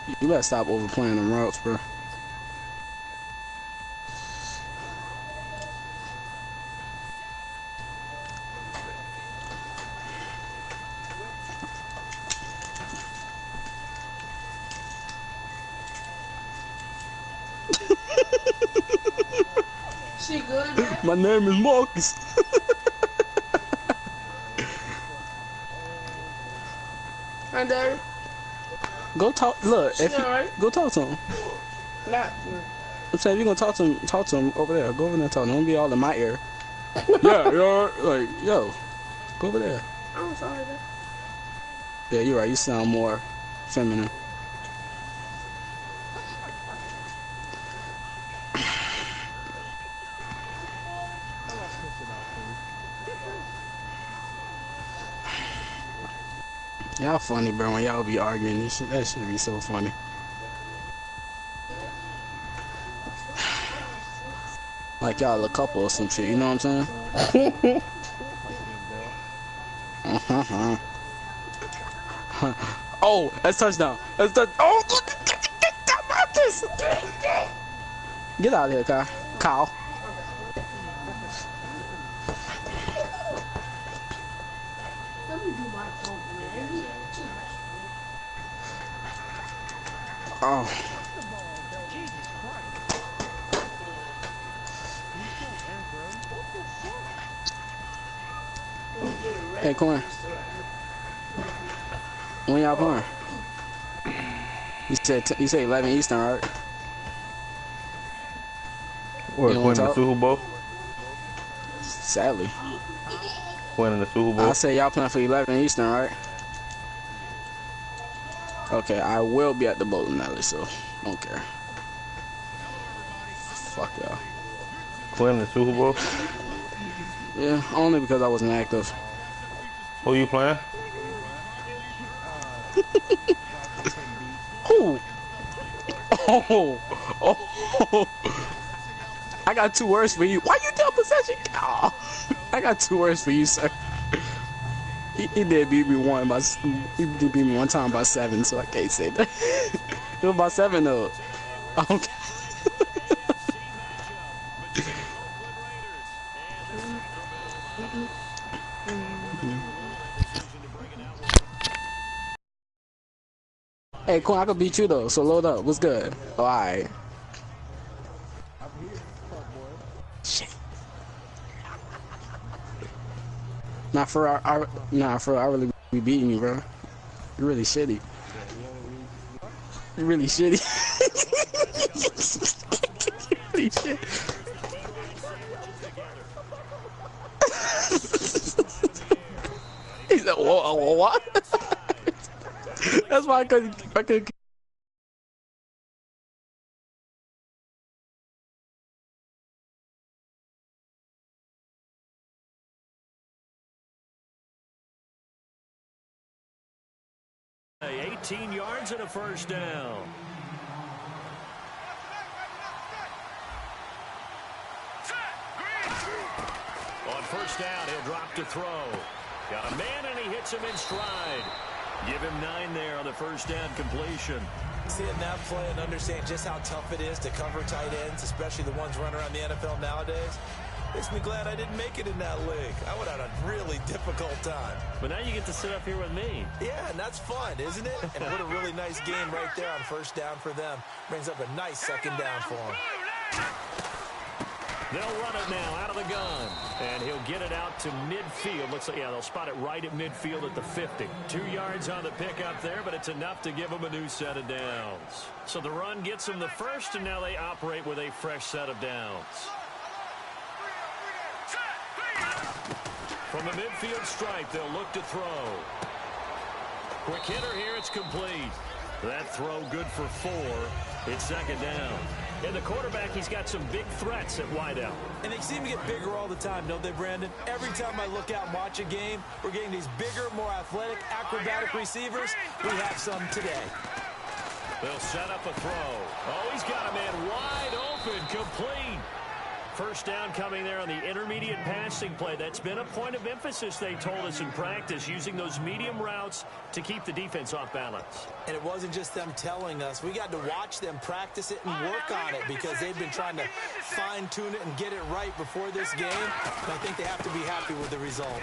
You better stop overplaying them routes, bro. She good, man? My name is Marcus. Hi, Daddy. Go talk. Look, if you, right? go talk to him. Not. I'm saying if you're gonna talk to him over there. Go over there and talk to him. Don't be all in my ear. Yeah, you're like, yo, go over there. I'm sorry, Dad. Yeah, you're right. You sound more feminine. Y'all funny, bro. When y'all be arguing this shit, that should be so funny. Like y'all a couple or some shit. You know what I'm saying? Oh, that's touchdown. That's touch. Oh, get that Marcus! Get out of here, Kyle. Kyle. Oh. Hey, Corn. When y'all playing? You said 11 Eastern, right? What, winning the Super Bowl? Sadly. Winning the Super Bowl? I said y'all playing for 11 Eastern, right? Okay, I will be at the bowling alley, so don't care. Fuck y'all. Winning the Super Bowl? Yeah, only because I wasn't active. Who you playing? Who? Oh, oh. I got 2 words for you. Why you tell possession? Oh, I got 2 words for you, sir. He did beat me he did beat me one time by 7, so I can't say that. It was by 7 though. Okay. Hey, Quan, I could beat you though, so load up. What's good? Oh, alright. Shit. Nah, for real, I really be beating you, bro. You're really shitty. You're really shitty. You're really shit. He said, what? That's why I couldn't. Hey, 18 yards and a first down. On first down, he'll drop to throw. Got a man, and he hits him in stride. Give him 9 there on the first down completion. Seeing that play and understand just how tough it is to cover tight ends, especially the ones running around the NFL nowadays, makes me glad I didn't make it in that league. I would have had a really difficult time. But now you get to sit up here with me. Yeah, and that's fun, isn't it? And what a really nice game right there on first down for them. Brings up a nice second down for them. They'll run it now out of the gun. And he'll get it out to midfield. Looks like, yeah, they'll spot it right at midfield at the 50. 2 yards on the pickup there, but it's enough to give them a new set of downs. So the run gets them the first, and now they operate with a fresh set of downs. From the midfield stripe, they'll look to throw. Quick hitter here, it's complete. That throw good for 4. It's second down. And the quarterback, he's got some big threats at wideout. And they seem to get bigger all the time, don't they, Brandon? Every time I look out and watch a game, we're getting these bigger, more athletic, acrobatic receivers. We have some today. They'll set up a throw. Oh, he's got a man wide open, complete. First down coming there on the intermediate passing play. That's been a point of emphasis, they told us in practice, using those medium routes to keep the defense off balance. And it wasn't just them telling us. We got to watch them practice it and work on it because they've been trying to fine-tune it and get it right before this game. And I think they have to be happy with the result.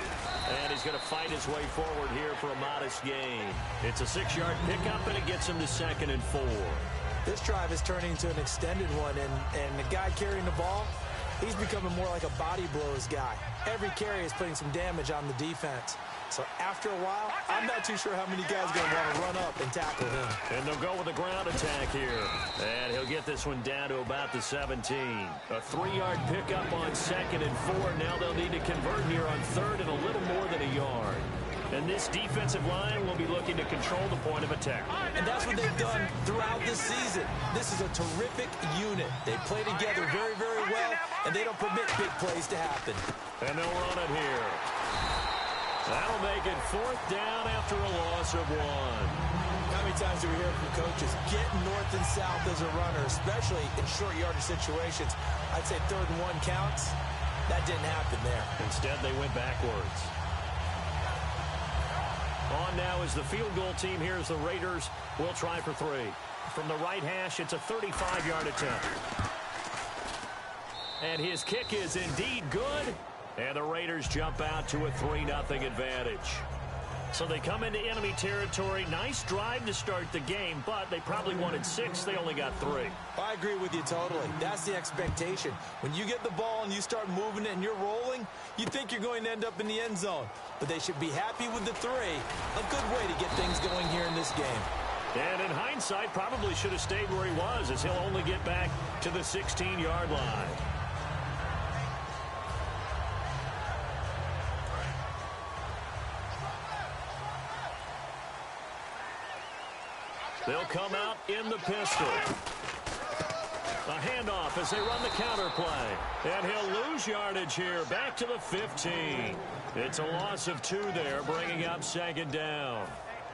And he's going to fight his way forward here for a modest gain. It's a 6-yard pickup, and it gets him to 2nd and 4. This drive is turning into an extended one, and the guy carrying the ball, he's becoming more like a body blows guy. Every carry is putting some damage on the defense. So after a while, I'm not too sure how many guys are going to want to run up and tackle him. And they'll go with a ground attack here. And he'll get this one down to about the 17. A 3-yard pickup on 2nd and 4. Now they'll need to convert here on 3rd and a little more than a yard. And this defensive line will be looking to control the point of attack. And that's what they've done throughout this season. This is a terrific unit. They play together very, very well, and they don't permit big plays to happen. And they'll run it here. That'll make it 4th down after a loss of 1. How many times do we hear from coaches, get north and south as a runner, especially in short yardage situations? I'd say 3rd and 1 counts. That didn't happen there. Instead, they went backwards. On now is the field goal team. Here's the Raiders. We'll try for 3. From the right hash, it's a 35-yard attempt. And his kick is indeed good. And the Raiders jump out to a 3-0 advantage. So they come into enemy territory. Nice drive to start the game, but they probably wanted 6. They only got 3. I agree with you totally. That's the expectation. When you get the ball and you start moving it and you're rolling, you think you're going to end up in the end zone. But they should be happy with the 3. A good way to get things going here in this game. And in hindsight, probably should have stayed where he was, as he'll only get back to the 16-yard line. They'll come out in the pistol. A handoff as they run the counter play. And he'll lose yardage here. Back to the 15. It's a loss of 2 there, bringing up 2nd down.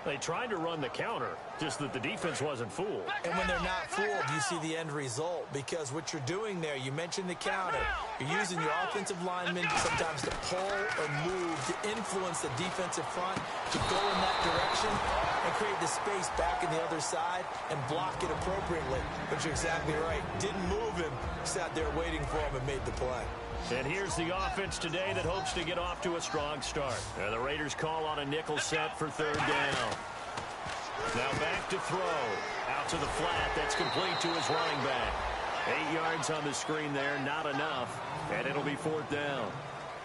They tried to run the counter, just that the defense wasn't fooled. And when they're not fooled, you see the end result. Because what you're doing there, you mentioned the counter. You're using your offensive linemen sometimes to pull or move to influence the defensive front to go in that direction and create the space back in the other side and block it appropriately. But you're exactly right. Didn't move him. Sat there waiting for him and made the play. And here's the offense today that hopes to get off to a strong start. And the Raiders call on a nickel set for 3rd down. Now back to throw. Out to the flat. That's complete to his running back. 8 yards on the screen there. Not enough. And it'll be 4th down.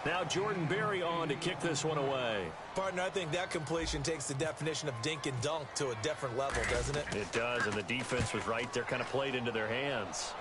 Now Jordan Berry on to kick this one away. Partner, I think that completion takes the definition of dink and dunk to a different level, doesn't it? It does, and the defense was right there, kind of played into their hands.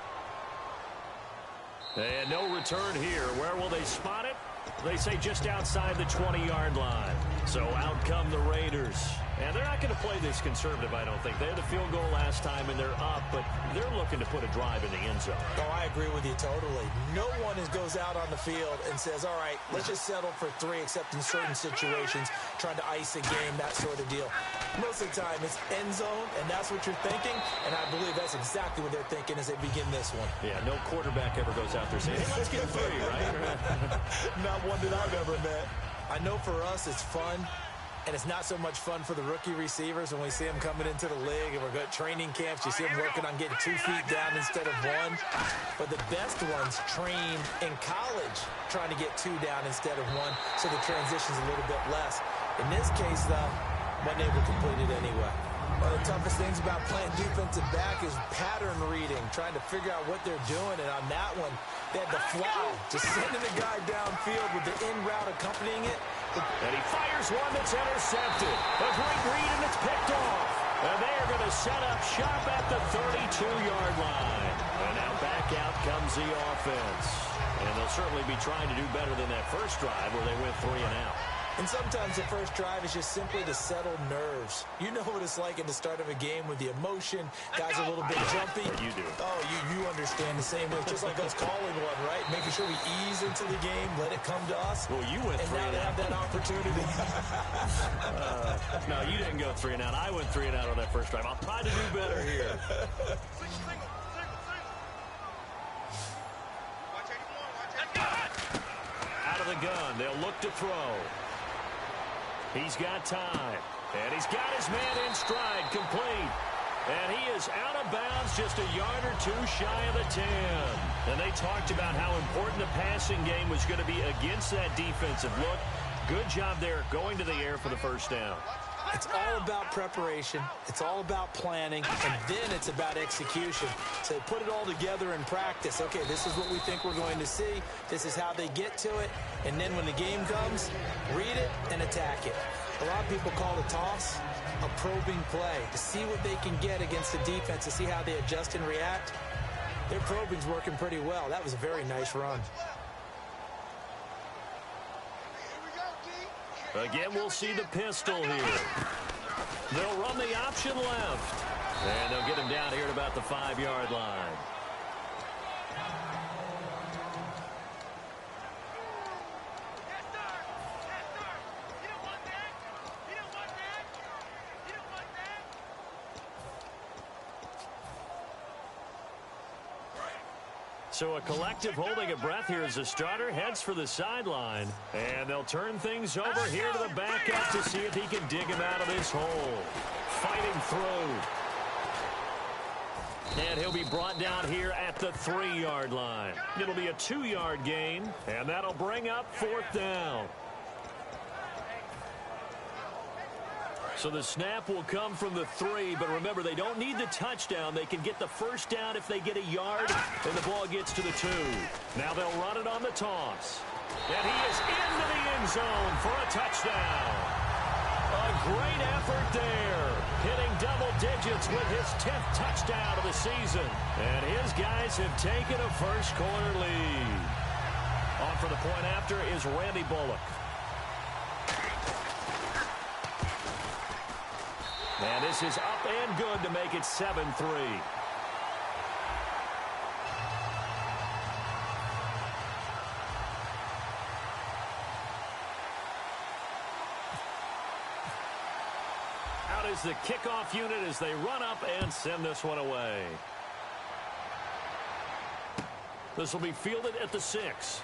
And no return here. Where will they spot it? They say just outside the 20-yard line. So out come the Raiders. And they're not going to play this conservative, I don't think. They had the field goal last time, and they're up, but they're looking to put a drive in the end zone. Oh, I agree with you totally. No one goes out on the field and says, all right, let's just settle for 3, except in certain situations, trying to ice a game, that sort of deal. Most of the time, it's end zone, and that's what you're thinking, and I believe that's exactly what they're thinking as they begin this one. Yeah, no quarterback ever goes out there saying, hey, let's get 3, right? Not one that I've ever met. I know for us it's fun, and it's not so much fun for the rookie receivers when we see them coming into the league and we're going to training camps. You see them working on getting 2 feet down instead of 1. But the best ones train in college trying to get 2 down instead of 1, so the transition's a little bit less. In this case, though, wasn't able to complete it anyway. One of the toughest things about playing defensive back is pattern reading, trying to figure out what they're doing. And on that one, they had the fly, just sending the guy downfield with the in route accompanying it. And he fires one that's intercepted. A great read, and it's picked off. And they are going to set up shop at the 32-yard line. And now back out comes the offense. And they'll certainly be trying to do better than that first drive where they went 3 and out. And sometimes the first drive is just simply to settle nerves. You know what it's like at the start of a game with the emotion. Guys are a little bit jumpy. You do. Oh, you understand the same way. Just like us calling one, right? Making sure we ease into the game, let it come to us. Well, you went 3 and out. And now they have that opportunity. No, you didn't go 3 and out. I went 3 and out on that first drive. I'll try to do better here. the gun. They'll look to throw. He's got time. And he's got his man in stride, complete. And he is out of bounds, just a yard or two shy of the 10. And they talked about how important the passing game was going to be against that defensive look. Good job there going to the air for the first down. It's all about preparation. It's all about planning. And then it's about execution. So put it all together in practice. Okay, this is what we think we're going to see. This is how they get to it. And then when the game comes, read it and attack it. A lot of people call the toss a probing play to see what they can get against the defense, to see how they adjust and react. Their probing's working pretty well. That was a very nice run. Again, we'll see the pistol here. They'll run the option left. And they'll get him down here at about the 5-yard line. So a collective holding of breath here as the starter heads for the sideline. And they'll turn things over here to the backup to see if he can dig him out of this hole. Fighting through. And he'll be brought down here at the 3-yard line. It'll be a 2-yard gain, and that'll bring up 4th down. So the snap will come from the 3, but remember, they don't need the touchdown. They can get the first down if they get a yard, and the ball gets to the 2. Now they'll run it on the toss. And he is into the end zone for a touchdown. A great effort there, hitting double digits with his 10th touchdown of the season. And his guys have taken a first-quarter lead. On for the point after is Randy Bullock. And this is up and good to make it 7-3. Out is the kickoff unit as they run up and send this one away. This will be fielded at the 6.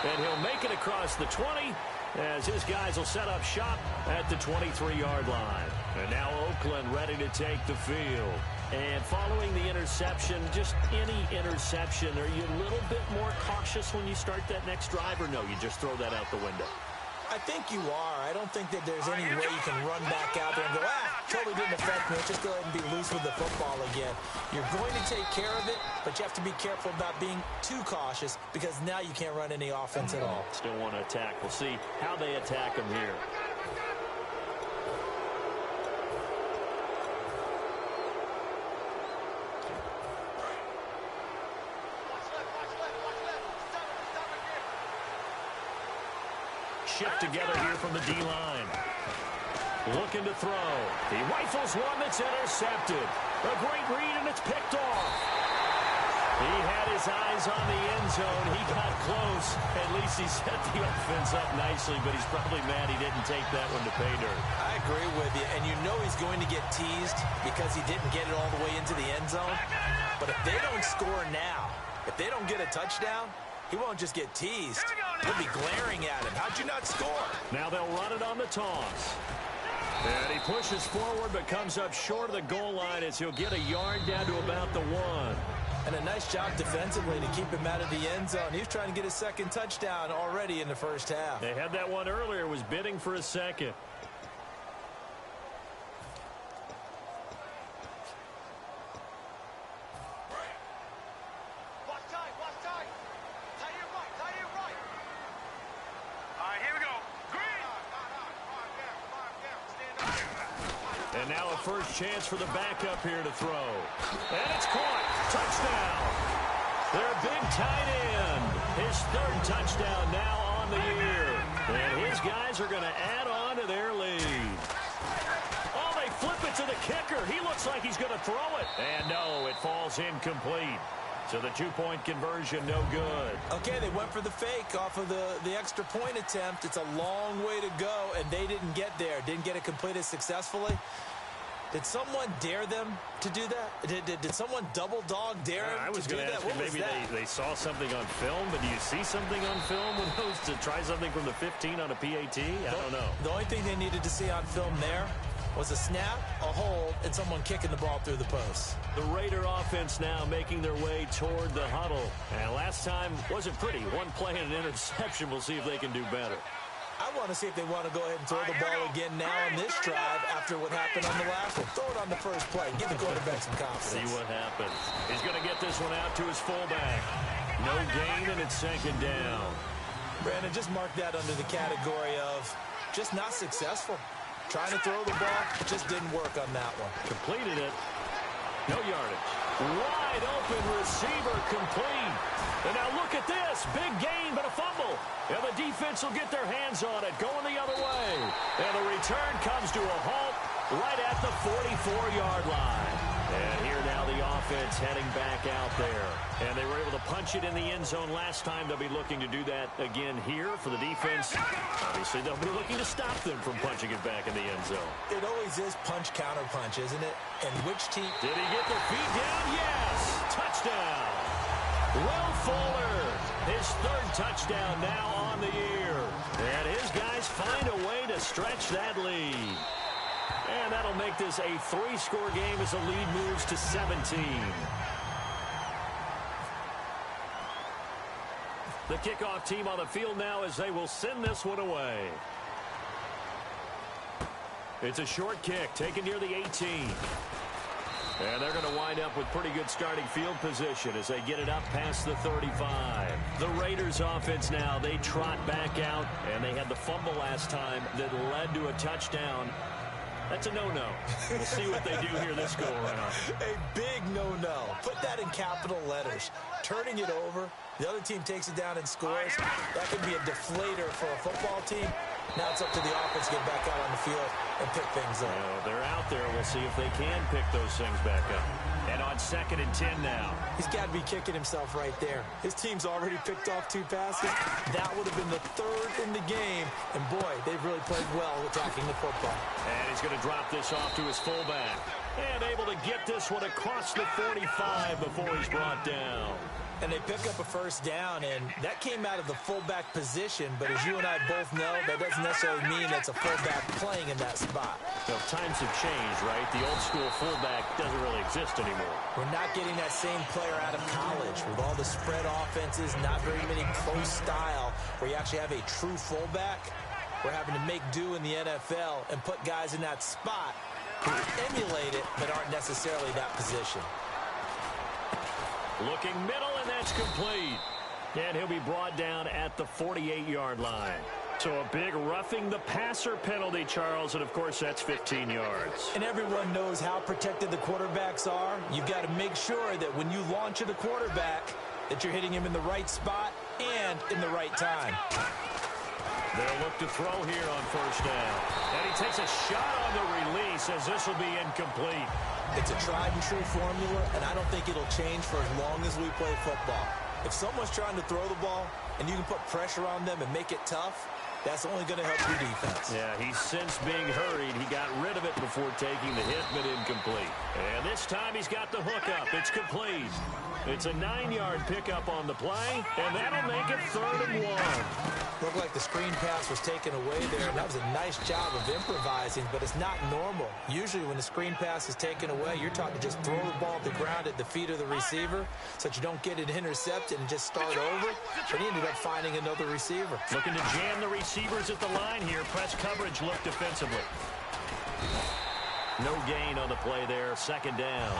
And he'll make it across the 20. As his guys will set up shop at the 23-yard line. And now Oakland ready to take the field. And following the interception, just any interception, are you a little bit more cautious when you start that next drive, or no, you just throw that out the window? I think you are. I don't think that there's any way you can run back out there and go, totally didn't affect me. Let's just go ahead and be loose with the football again. You're going to take care of it, but you have to be careful about being too cautious because now you can't run any offense at all. Still want to attack. We'll see how they attack him here. Shift together here from the D-line. Looking to throw. He rifles one that's intercepted. A great read, and it's picked off. He had his eyes on the end zone. He got close. At least he set the offense up nicely, but he's probably mad he didn't take that one to pay dirt. I agree with you, and you know he's going to get teased because he didn't get it all the way into the end zone. But if they don't score now, if they don't get a touchdown, he won't just get teased. He'll be glaring at him. How'd you not score? Now they'll run it on the toss. And he pushes forward but comes up short of the goal line as he'll get a yard down to about the 1. And a nice job defensively to keep him out of the end zone. He was trying to get his second touchdown already in the first half. They had that one earlier, was bidding for a second. And now a first chance for the backup here to throw. And it's caught. Touchdown. Their big tight end. His 3rd touchdown now on the year. And his guys are going to add on to their lead. Oh, they flip it to the kicker. He looks like he's going to throw it. And no, it falls incomplete. So the 2-point conversion, no good. Okay, they went for the fake off of the extra point attempt. It's a long way to go, and they didn't get there. Didn't get it completed successfully. Did someone dare them to do that? Did someone double dog dare them I was to do going to that? ask you, maybe they saw something on film, but do you see something on film with those to try something from the 15 on a PAT? I don't know. The only thing they needed to see on film there was a snap, a hold, and someone kicking the ball through the post. The Raider offense now making their way toward the huddle. And last time wasn't pretty. One play and an interception. We'll see if they can do better. I want to see if they want to go ahead and throw the ball again now on this drive after what happened on the last one. Throw it on the first play. Give the quarterback some confidence. See what happens. He's going to get this one out to his fullback. No gain, and it's second down. Brandon, just mark that under the category of just not successful. Trying to throw the ball, just didn't work on that one. Completed it. No yardage. Wide open receiver complete. And now look at this. Big gain, but a fumble. And the defense will get their hands on it, going the other way. And the return comes to a halt right at the 44-yard line. And here now the offense heading back out there. And they were able to punch it in the end zone last time. They'll be looking to do that again here for the defense. Obviously, they'll be looking to stop them from punching it back in the end zone. It always is punch, counter punch, isn't it? And which team? Did he get their feet down? Yes! Touchdown! Will Fuller, his third touchdown now on the year. And his guys find a way to stretch that lead. And that'll make this a 3-score game as the lead moves to 17. The kickoff team on the field now as they will send this one away. It's a short kick taken near the 18. And they're going to wind up with pretty good starting field position as they get it up past the 35. The Raiders offense now, they trot back out, and they had the fumble last time that led to a touchdown. That's a no-no. We'll see what they do here this go-around. A big no-no. Put that in capital letters. Turning it over, the other team takes it down and scores. That could be a deflator for a football team. Now it's up to the offense to get back out on the field and pick things up. They're out there. We'll see if they can pick those things back up. And on 2nd and 10 now. He's got to be kicking himself right there. His team's already picked off 2 passes. That would have been the 3rd in the game. And, boy, they've really played well attacking the football. And he's going to drop this off to his fullback. And able to get this one across the 45 before he's brought down. And they pick up a first down, and that came out of the fullback position. But as you and I both know, that doesn't necessarily mean that's a fullback playing in that spot. Well, times have changed, right? The old school fullback doesn't really exist anymore. We're not getting that same player out of college with all the spread offenses, not very many close style, where you actually have a true fullback. We're having to make do in the NFL and put guys in that spot who emulate it but aren't necessarily that position. Looking middle, and that's complete. And he'll be brought down at the 48-yard line. So a big roughing the passer penalty, Charles, and of course that's 15 yards. And everyone knows how protected the quarterbacks are. You've got to make sure that when you launch at a quarterback that you're hitting him in the right spot and in the right time. They'll look to throw here on first down. And he takes a shot on the release as this will be incomplete. It's a tried and true formula, and I don't think it'll change for as long as we play football. If someone's trying to throw the ball and you can put pressure on them and make it tough, that's only going to help your defense. Yeah, he's since being hurried. He got rid of it before taking the hit, but incomplete. And this time he's got the hookup. It's complete. It's a 9-yard pickup on the play, and that'll make it 3rd and 1. Looked like the screen pass was taken away there, and that was a nice job of improvising, but it's not normal. Usually when the screen pass is taken away, you're taught to just throw the ball at the ground at the feet of the receiver so that you don't get it intercepted and just start over, but he ended up finding another receiver. Looking to jam the receivers at the line here. Press coverage look defensively. No gain on the play there. 2nd down.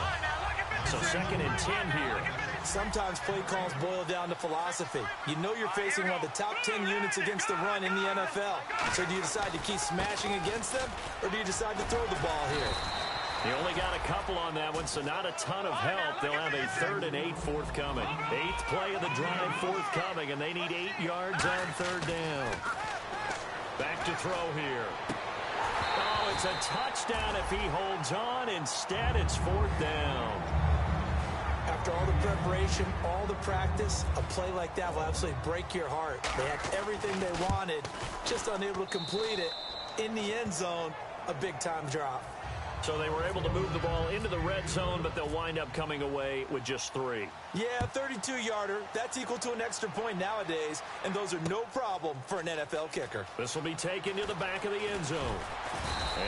So 2nd and 10 here. Sometimes play calls boil down to philosophy. You know you're facing one of the top 10 units against the run in the NFL. So do you decide to keep smashing against them, or do you decide to throw the ball here? He only got a couple on that one, so not a ton of help. They'll have a 3rd and 8 forthcoming. 8th play of the drive forthcoming, and they need 8 yards on 3rd down. Back to throw here. Oh, it's a touchdown if he holds on. Instead, it's 4th down. After all the preparation, all the practice, a play like that will absolutely break your heart. They had everything they wanted, just unable to complete it. In the end zone, a big-time drop. So they were able to move the ball into the red zone, but they'll wind up coming away with just 3. Yeah, 32-yarder. That's equal to an extra point nowadays, and those are no problem for an NFL kicker. This will be taken to the back of the end zone.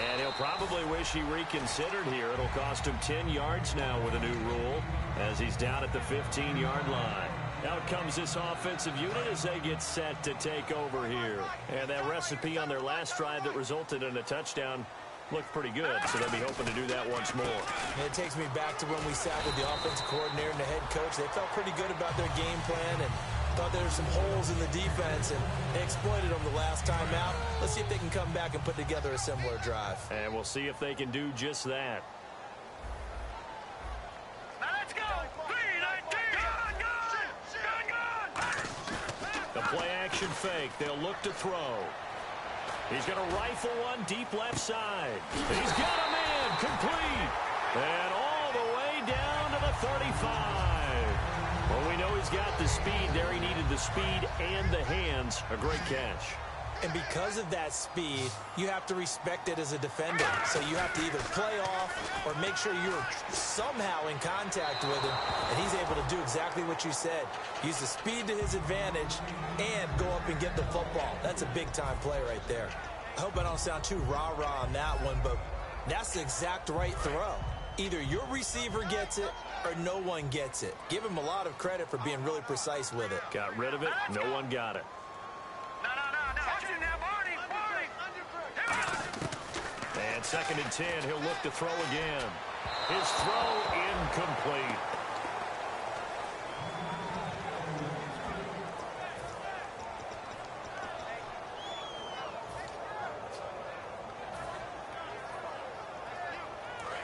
And he'll probably wish he reconsidered here. It'll cost him 10 yards now with a new rule as he's down at the 15-yard line. Out comes this offensive unit as they get set to take over here. And that recipe on their last drive that resulted in a touchdown looked pretty good, so they'll be hoping to do that once more. And it takes me back to when we sat with the offensive coordinator and the head coach. They felt pretty good about their game plan and thought there were some holes in the defense, and they exploited them the last time out. Let's see if they can come back and put together a similar drive. And we'll see if they can do just that. Let's go! The play action fake. They'll look to throw. He's going to rifle one deep left side. He's got him in. Complete. And all the way down to the 35. Well, we know he's got the speed there. He needed the speed and the hands. A great catch. And because of that speed, you have to respect it as a defender. So you have to either play off or make sure you're somehow in contact with him. And he's able to do exactly what you said. Use the speed to his advantage and go up and get the football. That's a big-time play right there. I hope I don't sound too rah-rah on that one, but that's the exact right throw. Either your receiver gets it or no one gets it. Give him a lot of credit for being really precise with it. Got rid of it. No one got it. And 2nd and 10, he'll look to throw again. His throw incomplete.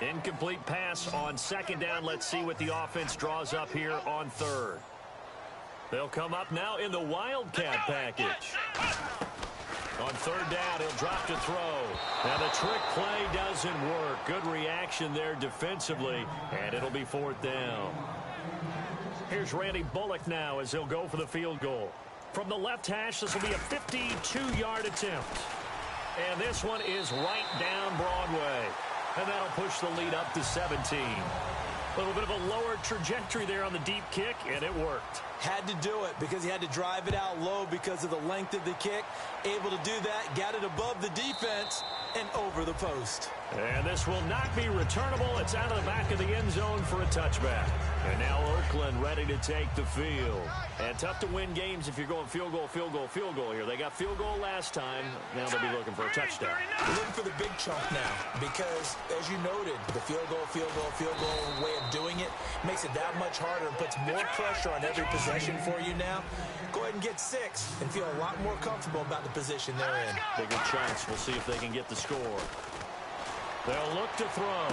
Incomplete pass on 2nd down. Let's see what the offense draws up here on 3rd. They'll come up now in the Wildcat package. On 3rd down, he'll drop to throw. Now the trick play doesn't work. Good reaction there defensively, and it'll be 4th down. Here's Randy Bullock now as he'll go for the field goal. From the left hash, this will be a 52-yard attempt. And this one is right down Broadway. And that'll push the lead up to 17. A little bit of a lower trajectory there on the deep kick, and it worked. Had to do it because he had to drive it out low because of the length of the kick. Able to do that, got it above the defense and over the post. And this will not be returnable. It's out of the back of the end zone for a touchback. And now Oakland ready to take the field. And tough to win games if you're going field goal, field goal, field goal here. They got field goal last time. Now they'll be looking for a touchdown. We're looking for the big chunk now because, as you noted, the field goal way of doing it makes it that much harder and puts more pressure on every possession for you now. Go ahead and get 6 and feel a lot more comfortable about the position they're in. Bigger chance. We'll see if they can get the score. They'll look to throw.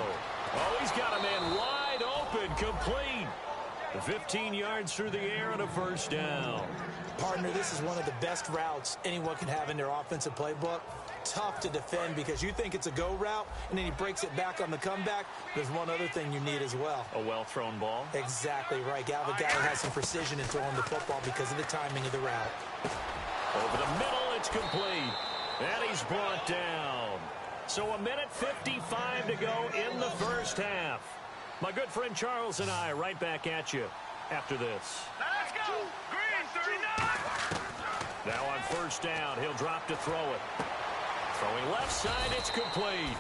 Oh, he's got a man wide open, complete. 15 yards through the air and a 1st down. Partner, this is one of the best routes anyone can have in their offensive playbook. Tough to defend because you think it's a go route, and then he breaks it back on the comeback. There's one other thing you need as well. A well-thrown ball. Exactly right. Galvin Gallo has some precision in throwing the football because of the timing of the route. Over the middle, it's complete. And he's brought down. So 1:55 to go in the 1st half. My good friend Charles and I right back at you after this. Let's go! Green 39! Now on 1st down, he'll drop to throw it. Throwing left side, it's complete.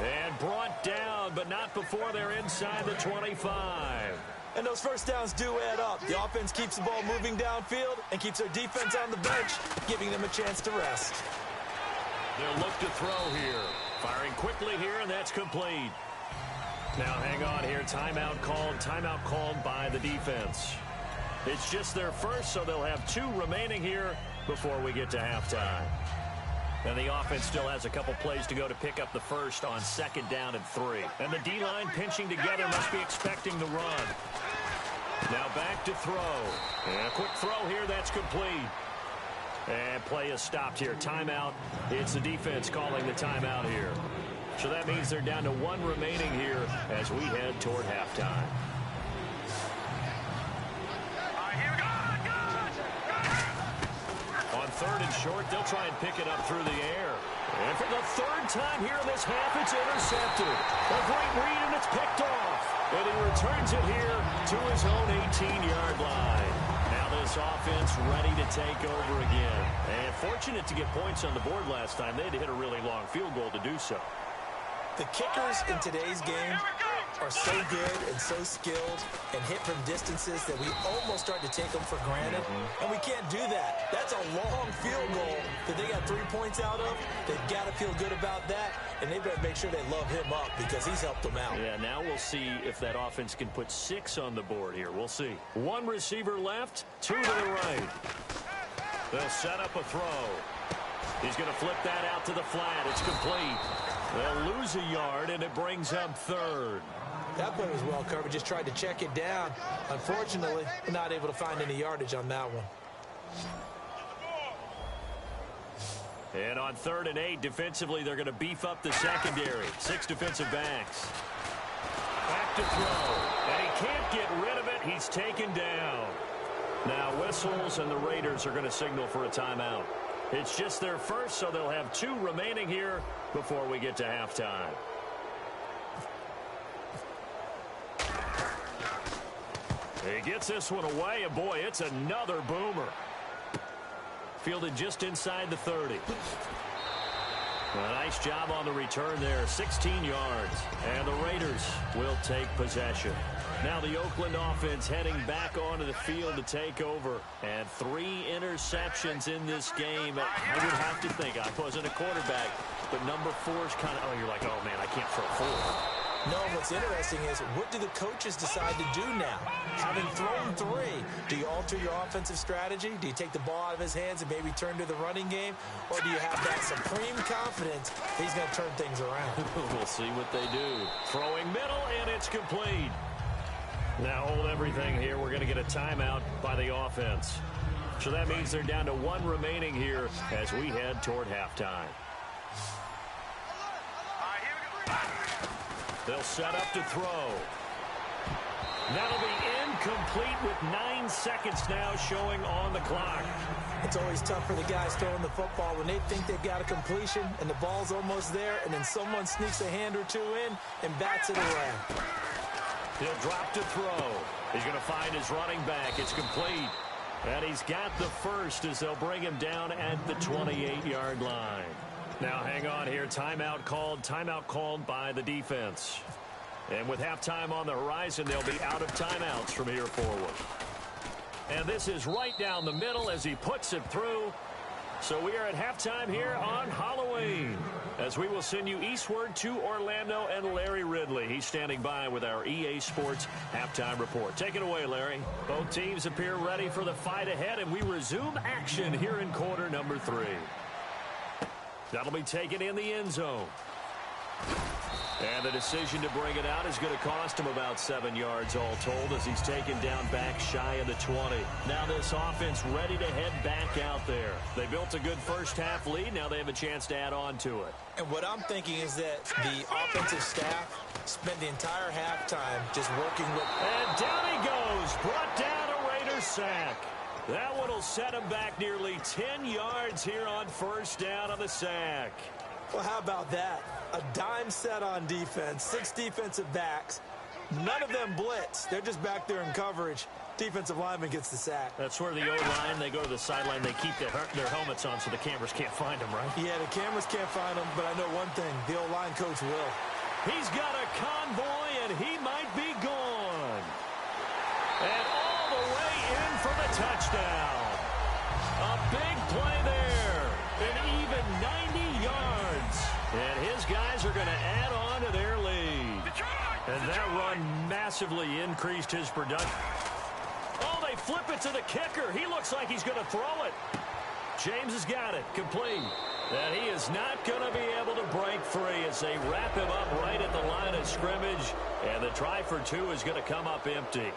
And brought down, but not before they're inside the 25. And those 1st downs do add up. The offense keeps the ball moving downfield and keeps their defense on the bench, giving them a chance to rest. They'll look to throw here. Firing quickly here, and that's complete. Now hang on here. Timeout called by the defense. It's just their first, so they'll have 2 remaining here before we get to halftime. And the offense still has a couple plays to go to pick up the 1st on 2nd down and 3. And the D-line pinching together must be expecting the run. Now back to throw. And a quick throw here. That's complete. And play is stopped here. Timeout. It's the defense calling the timeout here. So that means they're down to 1 remaining here as we head toward halftime. On 3rd and short, they'll try and pick it up through the air. And for the third time here in this half, it's intercepted. A great read, and it's picked off. And he returns it here to his own 18-yard line. Now this offense ready to take over again. And fortunate to get points on the board last time. They had to hit a really long field goal to do so. The kickers in today's game are so good and so skilled and hit from distances that we almost start to take them for granted. And we can't do that. That's a long field goal that they got 3 points out of. They've got to feel good about that, and they better make sure they love him up because he's helped them out. Yeah, now we'll see if that offense can put 6 on the board here. We'll see. 1 receiver left, 2 to the right. They'll set up a throw. He's going to flip that out to the flat. It's complete. They'll lose a yard, and it brings up 3rd. That play was well covered. Just tried to check it down. Unfortunately, not able to find any yardage on that one. And on 3rd and 8, defensively, they're going to beef up the secondary. 6 defensive backs. Back to throw. And he can't get rid of it. He's taken down. Now whistles, and the Raiders are going to signal for a timeout. It's just their first, so they'll have 2 remaining here before we get to halftime. He gets this one away, and boy, it's another boomer. Fielded just inside the 30. A nice job on the return there, 16 yards. And the Raiders will take possession. Now the Oakland offense heading back onto the field to take over. And 3 interceptions in this game. I would have to think, I wasn't a quarterback, but number 4's kind of, you're like, oh man, I can't throw 4. No, what's interesting is, what do the coaches decide to do now? Having thrown 3, do you alter your offensive strategy? Do you take the ball out of his hands and maybe turn to the running game? Or do you have that supreme confidence he's going to turn things around? We'll see what they do. Throwing middle, and it's complete. Now hold everything here. We're going to get a timeout by the offense. So that means they're down to 1 remaining here as we head toward halftime. They'll set up to throw. That'll be incomplete with 9 seconds now showing on the clock. It's always tough for the guys throwing the football when they think they've got a completion and the ball's almost there, and then someone sneaks a hand or 2 in and bats it away. He'll drop to throw. He's going to find his running back. It's complete. And he's got the first as they'll bring him down at the 28-yard line. Now hang on here. Timeout called by the defense. And with halftime on the horizon, they'll be out of timeouts from here forward. And this is right down the middle as he puts it through. So we are at halftime here on Halloween, as we will send you eastward to Orlando and Larry Ridley. He's standing by with our EA Sports halftime report. Take it away, Larry. Both teams appear ready for the fight ahead, and we resume action here in quarter number 3. That'll be taken in the end zone. And the decision to bring it out is going to cost him about 7 yards all told as he's taken down back shy of the 20. Now this offense ready to head back out there. They built a good first half lead. Now they have a chance to add on to it. And what I'm thinking is that the offensive staff spent the entire halftime just working with... And down he goes. Brought down a Raiders sack. That one will set him back nearly 10 yards here on first down on the sack. Well, how about that? A dime set on defense, 6 defensive backs. None of them blitz. They're just back there in coverage. Defensive lineman gets the sack. That's where the O-line, they go to the sideline, they keep their helmets on so the cameras can't find them, right? Yeah, the cameras can't find them, but I know one thing. The O-line coach will. He's got a convoy, and he might be gone. And all the way in for the touchdown. A big play there. An even 90 yards. And his guys are going to add on to their lead. And that run massively increased his production. Oh, they flip it to the kicker. He looks like he's going to throw it. James has got it. Complete. And he is not going to be able to break free as they wrap him up right at the line of scrimmage. And the try for 2 is going to come up empty.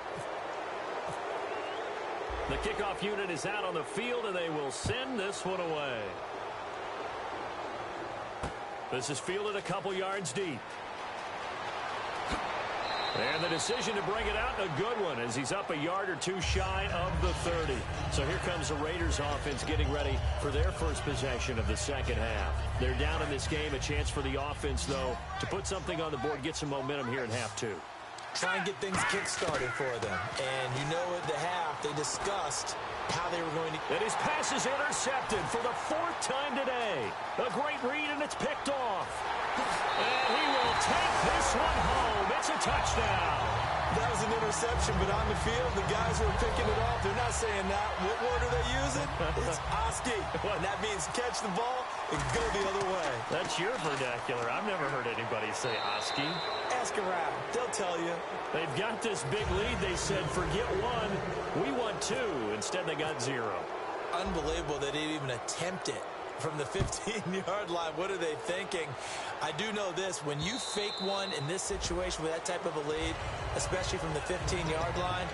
The kickoff unit is out on the field, and they will send this one away. This is fielded a couple yards deep. And the decision to bring it out, a good one, as he's up a yard or two shy of the 30. So here comes the Raiders offense getting ready for their first possession of the second half. They're down in this game. A chance for the offense, though, to put something on the board, get some momentum here in half two. Try and get things kick-started for them. And you know at the half, they discussed how they were going to... And his pass is intercepted for the fourth time today. A great read, and it's picked off. And he will take this one home. It's a touchdown. That was an interception, but on the field, the guys who are picking it off, they're not saying that. What word are they using? It's Oski. And that means catch the ball and go the other way. That's your vernacular. I've never heard anybody say Oski. Ask around. They'll tell you. They've got this big lead. They said, forget one. We want two. Instead, they got zero. Unbelievable they didn't even attempt it from the 15-yard line. What are they thinking? I do know this. When you fake one in this situation with that type of a lead, especially from the 15-yard line,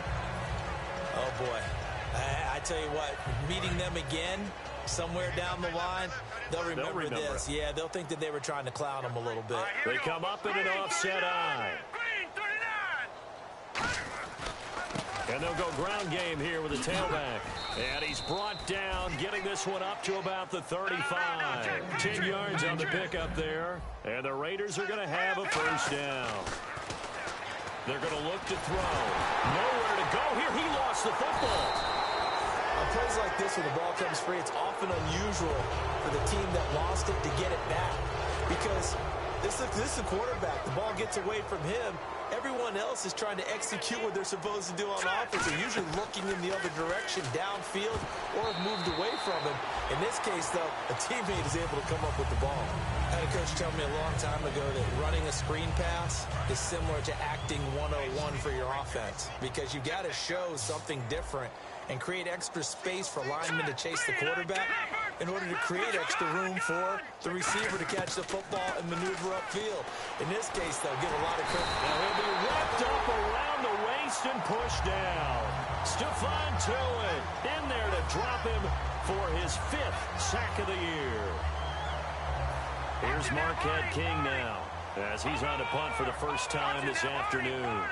oh, boy. I tell you what, meeting them again somewhere down the line, they'll remember this. Yeah, they'll think that they were trying to clown them a little bit. They come up in an offset eye. And they'll go ground game here with a tailback. And he's brought down, getting this one up to about the 35. 10 yards on the pickup there. And the Raiders are going to have a first down. They're going to look to throw. Nowhere to go here. He lost the football. On plays like this, when the ball comes free, it's often unusual for the team that lost it to get it back. Because this is a quarterback. The ball gets away from him. Everyone else is trying to execute what they're supposed to do on offense. They're usually looking in the other direction, downfield, or have moved away from him. In this case, though, a teammate is able to come up with the ball. I had a coach tell me a long time ago that running a screen pass is similar to acting 101 for your offense, because you got to show something different and create extra space for linemen to chase the quarterback in order to create extra room for the receiver to catch the football and maneuver upfield. In this case, they'll give a lot of credit. Now he'll be wrapped up around the waist and pushed down. Stephon Tuitt in there to drop him for his 5th sack of the year. Here's Marquette King now as he's on to punt for the first time this afternoon.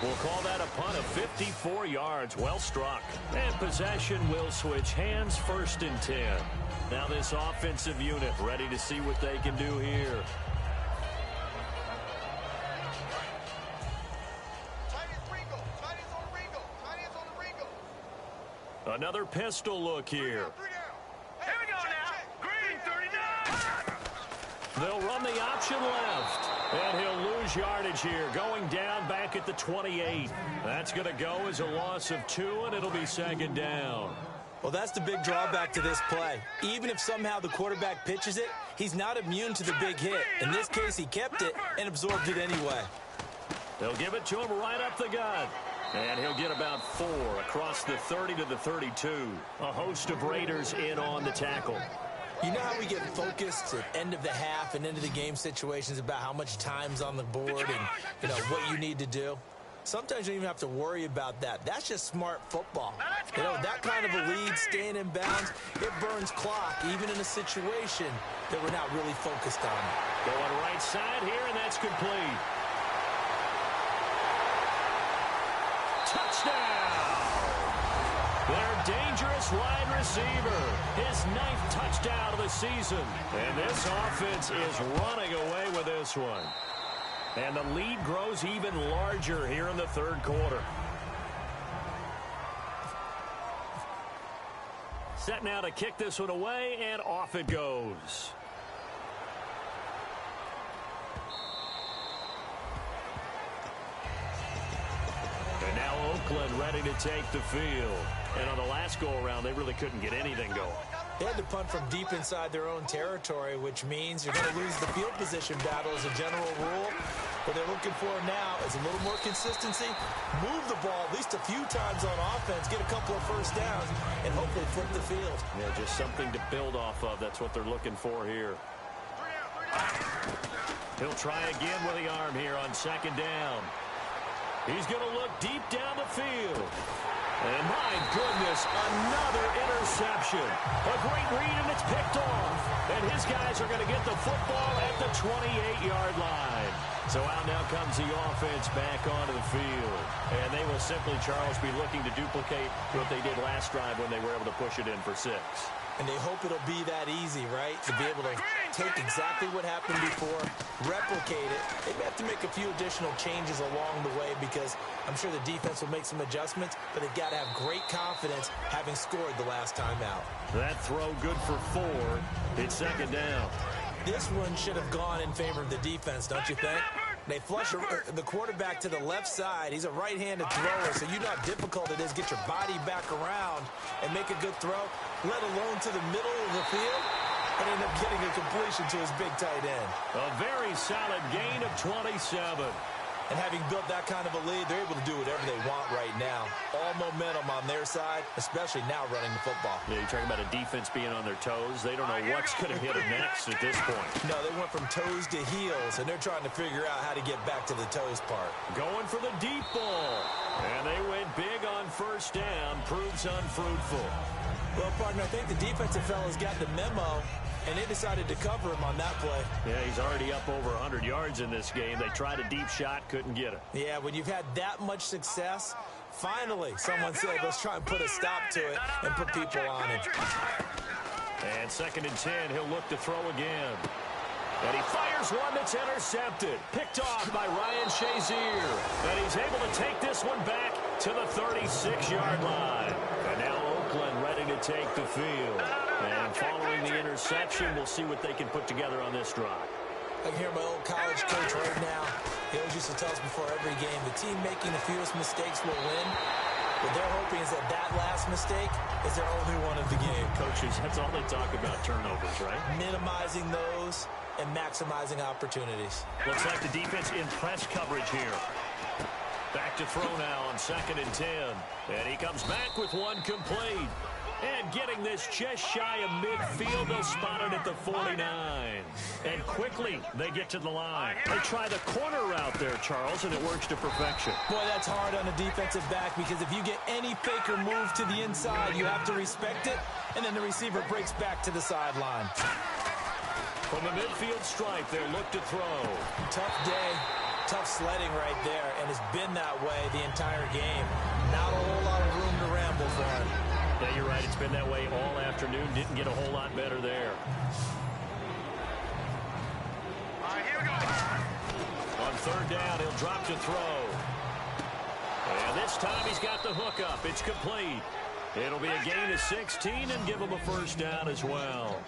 We'll call that a punt of 54 yards. Well struck. And possession will switch hands, 1st and 10. Now this offensive unit ready to see what they can do here. Another pistol look here. Here we go now. Green 39. They'll run the option left. And he'll lose yardage here, going down back at the 28. That's going to go as a loss of 2, and it'll be 2nd down. Well, that's the big drawback to this play. Even if somehow the quarterback pitches it, he's not immune to the big hit. In this case, he kept it and absorbed it anyway. They'll give it to him right up the gut. And he'll get about 4 across the 30 to the 32. A host of Raiders in on the tackle. You know how we get focused at end of the half and into the game situations about how much time's on the board and what you need to do? Sometimes you don't even have to worry about that. That's just smart football. That kind of a lead, staying in bounds, it burns clock, even in a situation that we're not really focused on. Going right side here, and that's complete. Touchdown! Their dangerous wide receiver. His 9th touchdown of the season. And this offense is running away with this one. And the lead grows even larger here in the 3rd quarter. Set now to kick this one away, and off it goes. And now Oakland ready to take the field. And on the last go-around, they really couldn't get anything going. They had to punt from deep inside their own territory, which means you're going to lose the field position battle as a general rule. What they're looking for now is a little more consistency, move the ball at least a few times on offense, get a couple of first downs, and hopefully flip the field. Yeah, just something to build off of. That's what they're looking for here. He'll try again with the arm here on second down. He's going to look deep down the field. And my goodness, another interception. A great read, and it's picked off. And his guys are going to get the football at the 28-yard line. So out now comes the offense back onto the field. And they will simply, Charles, be looking to duplicate what they did last drive when they were able to push it in for 6. And they hope it'll be that easy, right? To be able to take exactly what happened before, replicate it. They may have to make a few additional changes along the way because I'm sure the defense will make some adjustments, but they've got to have great confidence having scored the last time out. That throw good for 4. It's second down. This one should have gone in favor of the defense, don't you think? They flush the quarterback to the left side. He's a right-handed thrower, so you know how difficult it is to get your body back around and make a good throw, let alone to the middle of the field, and end up getting a completion to his big tight end. A very solid gain of 27. And having built that kind of a lead, they're able to do whatever they want right now. All momentum on their side, especially now running the football. Yeah, you're talking about a defense being on their toes. They don't know what's going to hit them next at this point. No, they went from toes to heels, and they're trying to figure out how to get back to the toes part. Going for the deep ball. And they went big on first down. Proves unfruitful. Well, partner, I think the defensive fellas got the memo, and they decided to cover him on that play. Yeah, he's already up over 100 yards in this game. They tried a deep shot, couldn't get it. Yeah, when you've had that much success, finally someone said, let's try and put a stop to it and put people on him. And second and 10, he'll look to throw again. And he fires one that's intercepted. Picked off by Ryan Shazier. And he's able to take this one back to the 36-yard line. And now Oakland ready to take the field. And following the interception, we'll see what they can put together on this drive. I can hear my old college coach right now. He always used to tell us before every game, the team making the fewest mistakes will win. What they're hoping is that that last mistake is their only one of the game. Coaches, that's all they talk about, turnovers, right? Minimizing those and maximizing opportunities. Looks like the defense in press coverage here. Back to throw now on second and 10. And he comes back with one complete. And getting this just shy of midfield, they'll spot it at the 49. And quickly, they get to the line. They try the corner route there, Charles, and it works to perfection. Boy, that's hard on a defensive back because if you get any fake or move to the inside, you have to respect it, and then the receiver breaks back to the sideline. From the midfield stripe, they'll look to throw. Tough day, tough sledding right there, and it's been that way the entire game. Not a whole lot of room to ramble for him. Yeah, you're right. It's been that way all afternoon. Didn't get a whole lot better there. All right, here we go. On third down, he'll drop to throw. And this time he's got the hook up. It's complete. It'll be a gain of 16 and give him a first down as well.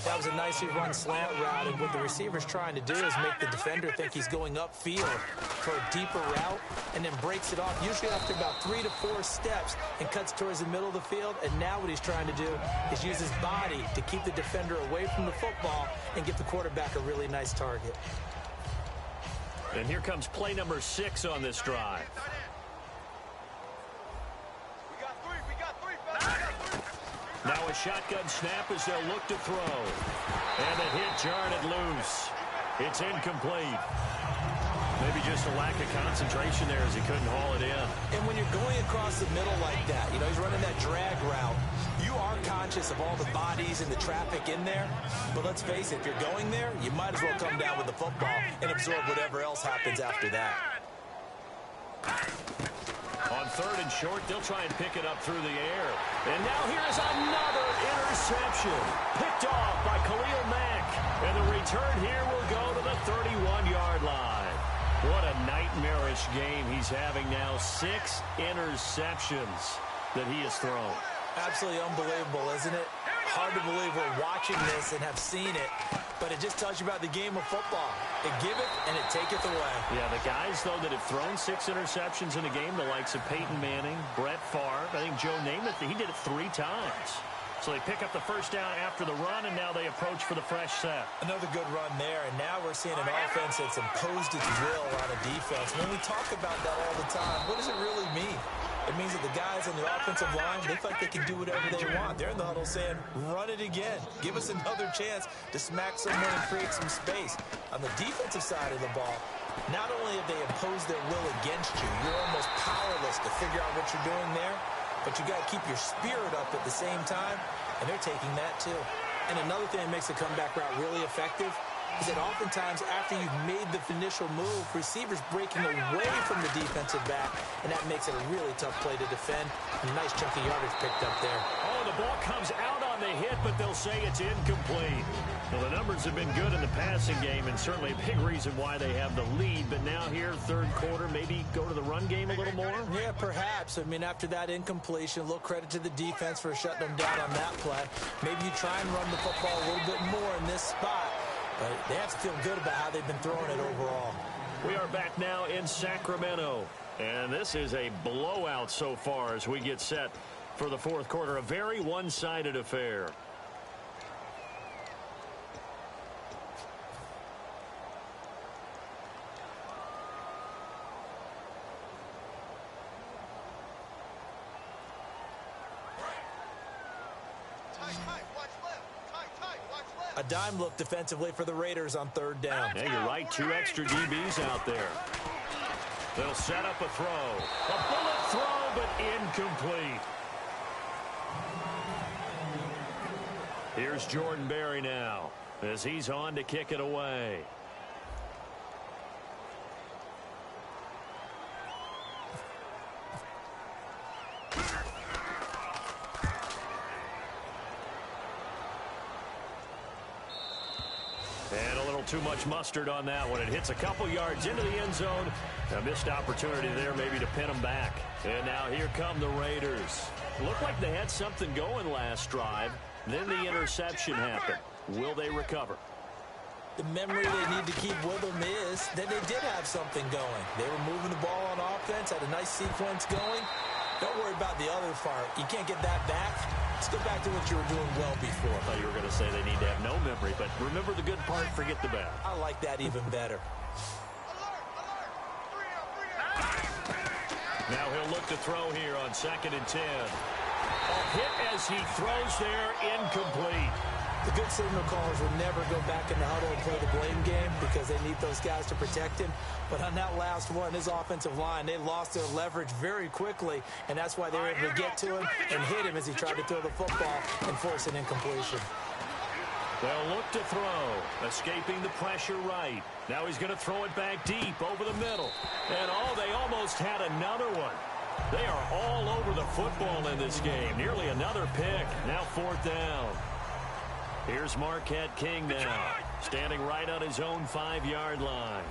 That was a nicely run slant route, and what the receiver's trying to do is make the defender think he's going upfield for a deeper route, and then breaks it off, usually after about 3 to 4 steps, and cuts towards the middle of the field. And now what he's trying to do is use his body to keep the defender away from the football and get the quarterback a really nice target. And here comes play number 6 on this drive. Now a shotgun snap as they'll look to throw. And the hit jarred it loose. It's incomplete. Maybe just a lack of concentration there as he couldn't haul it in. And when you're going across the middle like that, you know, he's running that drag route, you are conscious of all the bodies and the traffic in there. But let's face it, if you're going there, you might as well come down with the football and absorb whatever else happens after that. On third and short, they'll try and pick it up through the air. And now here's another interception. Picked off by Khalil Mack. And the return here will go to the 31-yard line. What a nightmarish game he's having now. 6 interceptions that he has thrown. Absolutely unbelievable, isn't it? Hard to believe we're watching this and have seen it, but it just tells you about the game of football. It giveth and it taketh away. Yeah, the guys, though, that have thrown 6 interceptions in a game, the likes of Peyton Manning, Brett Favre, I think Joe Namath, he did it 3 times. So they pick up the first down after the run, and now they approach for the fresh set. Another good run there, and now we're seeing an offense that's imposed its will on a defense. When we talk about that all the time, what does it really mean? It means that the guys on the offensive line, they feel like they can do whatever they want. They're in the huddle saying, run it again. Give us another chance to smack someone and create some space. On the defensive side of the ball, not only have they imposed their will against you, you're almost powerless to figure out what you're doing there, but you got to keep your spirit up at the same time, and they're taking that too. And another thing that makes the comeback route really effective is that oftentimes after you've made the initial move, receivers breaking away from the defensive back, and that makes it a really tough play to defend. A nice chunk of yardage picked up there. Oh, the ball comes out on the hit, but they'll say it's incomplete. Well, the numbers have been good in the passing game, and certainly a big reason why they have the lead. But now here, third quarter, maybe go to the run game a little more? Yeah, perhaps. I mean, after that incompletion, a little credit to the defense for shutting them down on that play. Maybe you try and run the football a little bit more in this spot. But they have to feel good about how they've been throwing it overall. We are back now in Sacramento. And this is a blowout so far as we get set for the fourth quarter. A very one-sided affair. A dime look defensively for the Raiders on third down. Yeah, you're right. 2 extra DBs out there. They'll set up a throw. A bullet throw, but incomplete. Here's Jordan Berry now as he's on to kick it away. And a little too much mustard on that one. It hits a couple yards into the end zone. A missed opportunity there maybe to pin them back. And now here come the Raiders. Looked like they had something going last drive. Then the interception happened. Will they recover? The memory they need to keep with them is that they did have something going. They were moving the ball on offense, had a nice sequence going. Don't worry about the other part. You can't get that back. Let's go back to what you were doing well before. I thought you were going to say they need to have no memory, but remember the good part, forget the bad. I like that even better. Now he'll look to throw here on 2nd and 10. A hit as he throws there, incomplete. The good signal callers will never go back in the huddle and play the blame game because they need those guys to protect him. But on that last one, his offensive line, they lost their leverage very quickly, and that's why they were able to get to him and hit him as he tried to throw the football and force an incompletion. They'll look to throw, escaping the pressure right. Now he's going to throw it back deep over the middle. And they almost had another one. They are all over the football in this game. Nearly another pick. Now 4th down. Here's Marquette King now, standing right on his own 5-yard line.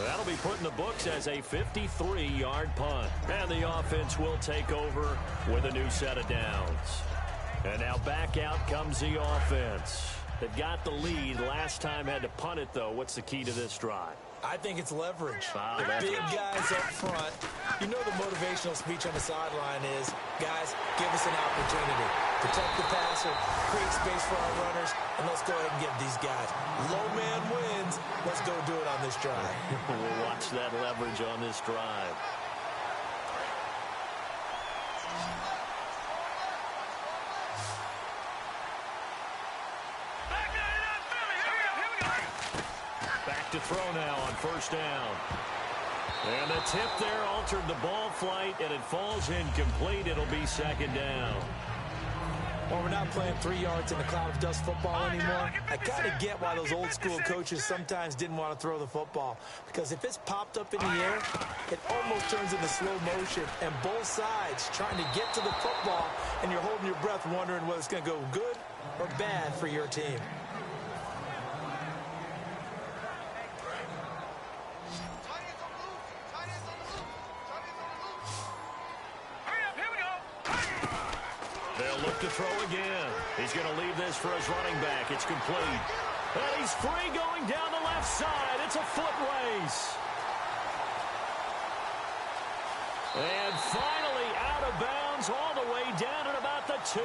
That'll be put in the books as a 53-yard punt. And the offense will take over with a new set of downs. And now back out comes the offense. They've got the lead. Last time had to punt it, though. What's the key to this drive? I think it's leverage. Wow, the big guys up front. You know the motivational speech on the sideline is, guys, give us an opportunity. Protect the passer, create space for our runners, and let's go ahead and give these guys. Low man wins. Let's go do it on this drive. We'll watch that leverage on this drive. To throw now on 1st down. And the tip there altered the ball flight, and it falls incomplete. It'll be 2nd down. Well, we're not playing 3 yards in a cloud of dust football anymore. I kind of get why those old school coaches sometimes didn't want to throw the football. Because if it's popped up in the air, it almost turns into slow motion. And both sides trying to get to the football, and you're holding your breath wondering whether it's going to go good or bad for your team. To throw again. He's going to leave this for his running back. It's complete. And he's free going down the left side. It's a foot race. And finally out of bounds runs all the way down at about the 2.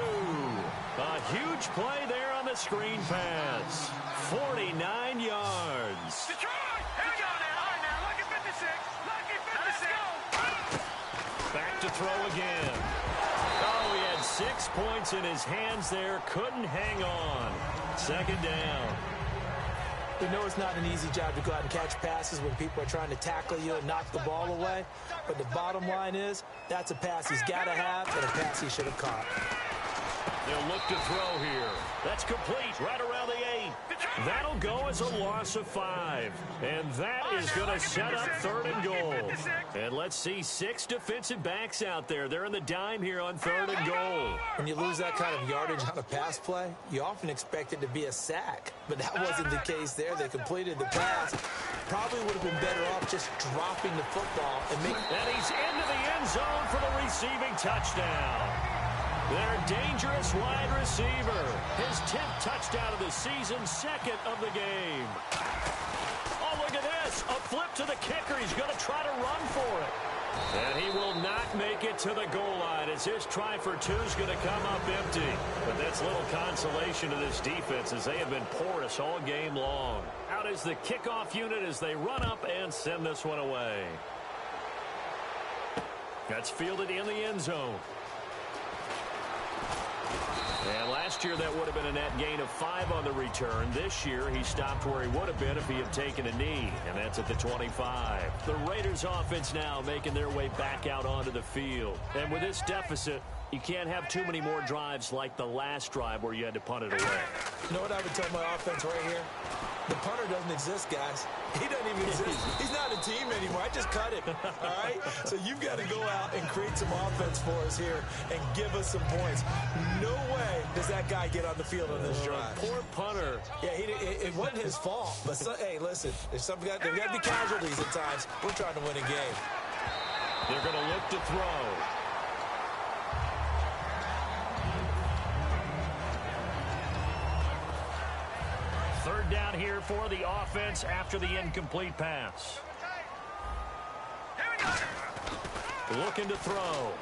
A huge play there on the screen pass. 49 yards. Detroit! Here we go now. All right, now. Lucky 56. Lucky 56. Back to throw again. Oh, he had 6 points in his hands there. Couldn't hang on. Second down. We know it's not an easy job to go out and catch passes when people are trying to tackle you and knock the ball away. But the bottom line is, that's a pass he's got to have and a pass he should have caught. They'll look to throw here. That's complete right around the 8. That'll go as a loss of 5. And that is going to set up 3rd and goal. And let's see 6 defensive backs out there. They're in the dime here on 3rd and goal. When you lose that kind of yardage on a pass play, you often expect it to be a sack. But that wasn't the case there. They completed the pass. Probably would have been better off just dropping the football and making... And he's into the end zone for the receiving touchdown. Their dangerous wide receiver. His 10th touchdown of the season, 2nd of the game. Oh, look at this. A flip to the kicker. He's going to try to run for it. And he will not make it to the goal line as his try for 2 is going to come up empty. But that's little consolation to this defense as they have been porous all game long. Out is the kickoff unit as they run up and send this one away. That's fielded in the end zone. And last year, that would have been a net gain of 5 on the return. This year, he stopped where he would have been if he had taken a knee, and that's at the 25. The Raiders offense now making their way back out onto the field. And with this deficit, you can't have too many more drives like the last drive where you had to punt it away. You know what I would tell my offense right here? The punter doesn't exist, guys. He doesn't even exist. He's not a team anymore. I just cut him, all right? So you've got to go out and create some offense for us here and give us some points. No way does that guy get on the field on this drive. Poor punter. Yeah, it wasn't his fault. But, hey, listen, there's got to be casualties at times. We're trying to win a game. They're going to look to throw. Third down here for the offense after the incomplete pass. Looking to throw.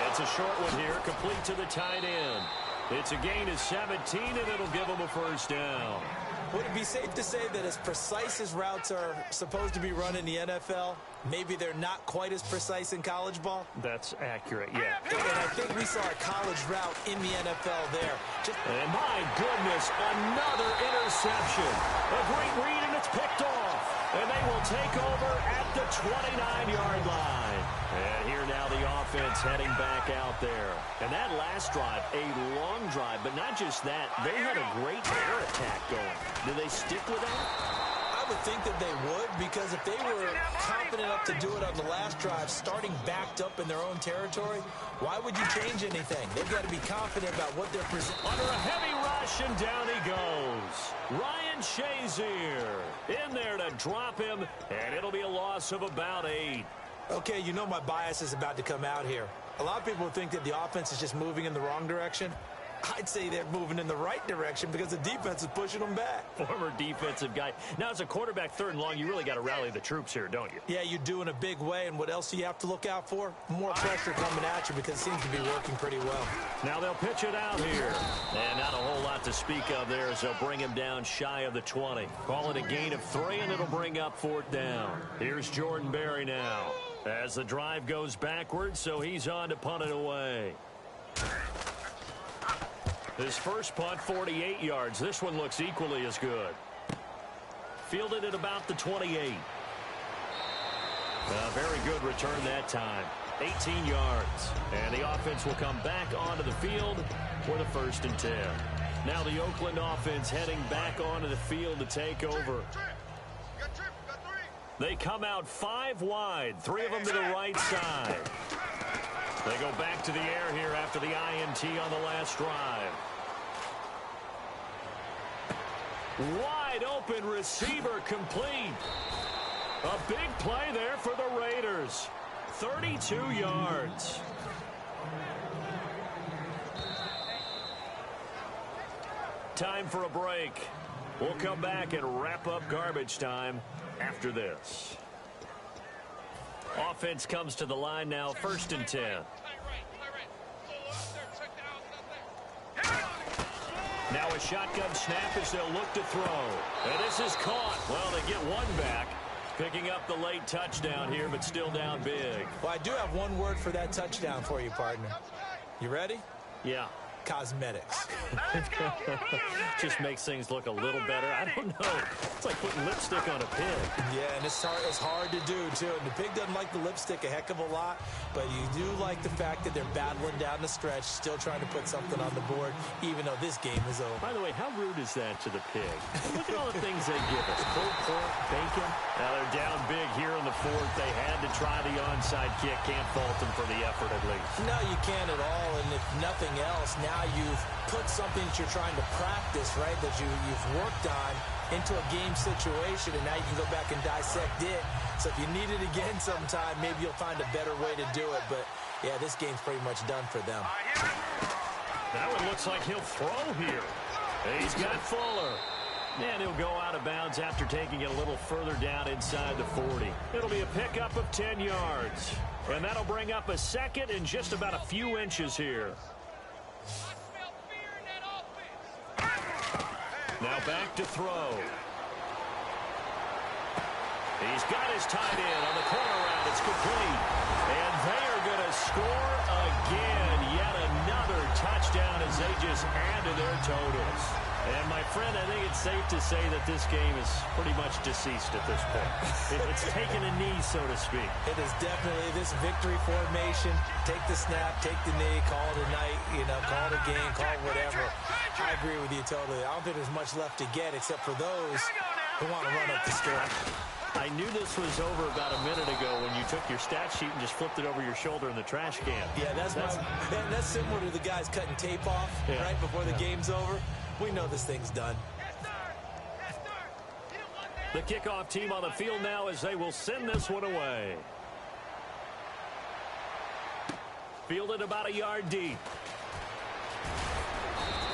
It's a short one here, complete to the tight end. It's a gain of 17, and it'll give them a first down. Would it be safe to say that as precise as routes are supposed to be run in the NFL, maybe they're not quite as precise in college ball? That's accurate, yeah. And I think we saw a college route in the NFL there. And my goodness, another interception. A great read, and it's picked off. And they will take over at the 29-yard line. And here now the offense heading back out there. And that last drive, a long drive, but not just that. They had a great air attack going. Do they stick with that? I would think that they would, because if they were confident enough to do it on the last drive, starting backed up in their own territory, why would you change anything? They've got to be confident about what they're presenting. Under a heavy rush, and down he goes. Ryan Shazier in there to drop him, and it'll be a loss of about 8. Okay, you know my bias is about to come out here. A lot of people think that the offense is just moving in the wrong direction. I'd say they're moving in the right direction because the defense is pushing them back. Former defensive guy. Now, as a quarterback, 3rd and long, you really got to rally the troops here, don't you? Yeah, you do in a big way. And what else do you have to look out for? More pressure coming at you because it seems to be working pretty well. Now they'll pitch it out here. And not a whole lot to speak of there as they'll bring him down shy of the 20. Call it a gain of 3, and it'll bring up 4th down. Here's Jordan Berry now as the drive goes backwards, so he's on to punt it away. His first punt, 48 yards. This one looks equally as good. Fielded at about the 28. A very good return that time. 18 yards. And the offense will come back onto the field for the 1st and 10. Now the Oakland offense heading back onto the field to take over. They come out 5 wide, 3 of them to the right side. They go back to the air here after the INT on the last drive. Wide open receiver complete. A big play there for the Raiders. 32 yards. Time for a break. We'll come back and wrap up garbage time after this. Offense comes to the line now, 1st and 10. Now a shotgun snap as they'll look to throw. And this is caught. Well, they get one back. Picking up the late touchdown here, but still down big. Well, I do have one word for that touchdown for you, partner. You ready? Yeah. Cosmetics. Just makes things look a little better. I don't know. It's like putting lipstick on a pig. Yeah, and it's hard to do, too. And the pig doesn't like the lipstick a heck of a lot, but you do like the fact that they're battling down the stretch, still trying to put something on the board, even though this game is over. By the way, how rude is that to the pig? Look at all the things they give us. Pulled pork, bacon. Now they're down big here in the 4th. They had to try the onside kick. Can't fault them for the effort, at least. No, you can't at all. And if nothing else, now you've put something that you're trying to practice, right, that you've worked on into a game situation, and now you can go back and dissect it. So if you need it again sometime, maybe you'll find a better way to do it. But, yeah, this game's pretty much done for them. That one looks like he'll throw here. He's got Fuller. And he'll go out of bounds after taking it a little further down inside the 40. It'll be a pickup of 10 yards. And that'll bring up a 2nd and just about a few inches here. Now back to throw. He's got his tight end on the corner route. It's complete. And they are going to score again. Yet another touchdown as they just added their totals. And, my friend, I think it's safe to say that this game is pretty much deceased at this point. It's taken a knee, so to speak. It is definitely this victory formation. Take the snap, take the knee, call it a night, call it a game, call it whatever. I agree with you totally. I don't think there's much left to get except for those who want to run up the score. I knew this was over about a minute ago when you took your stat sheet and just flipped it over your shoulder in the trash can. Yeah, that's similar to the guys cutting tape off right before the game's over. We know this thing's done. The kickoff team on the field now as they will send this one away. Fielded about a yard deep.